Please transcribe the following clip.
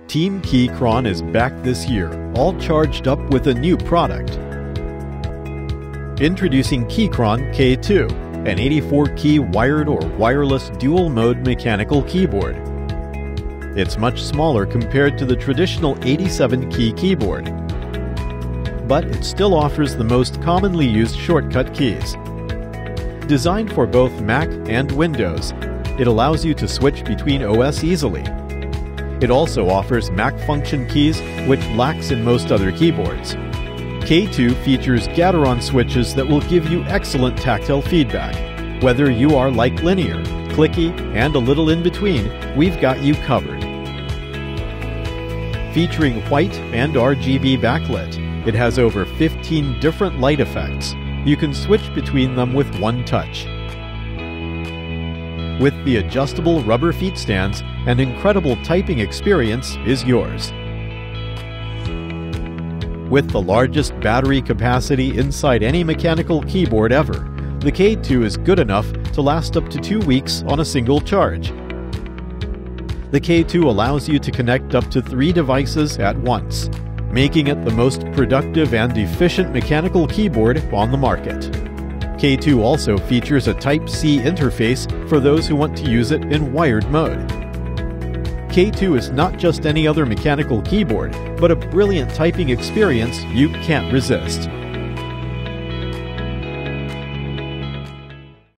Team Keychron is back this year, all charged up with a new product. Introducing Keychron K2, an 84-key wired or wireless dual-mode mechanical keyboard. It's much smaller compared to the traditional 87-key keyboard, but it still offers the most commonly used shortcut keys. Designed for both Mac and Windows, it allows you to switch between OS easily. It also offers Mac function keys, which lacks in most other keyboards. K2 features Gateron switches that will give you excellent tactile feedback. Whether you are like linear, clicky, and a little in between, we've got you covered. Featuring white and RGB backlit, it has over 15 different light effects. You can switch between them with one touch. With the adjustable rubber feet stands, an incredible typing experience is yours. With the largest battery capacity inside any mechanical keyboard ever, the K2 is good enough to last up to 2 weeks on a single charge. The K2 allows you to connect up to 3 devices at once, making it the most productive and efficient mechanical keyboard on the market. K2 also features a Type-C interface for those who want to use it in wired mode. K2 is not just any other mechanical keyboard, but a brilliant typing experience you can't resist.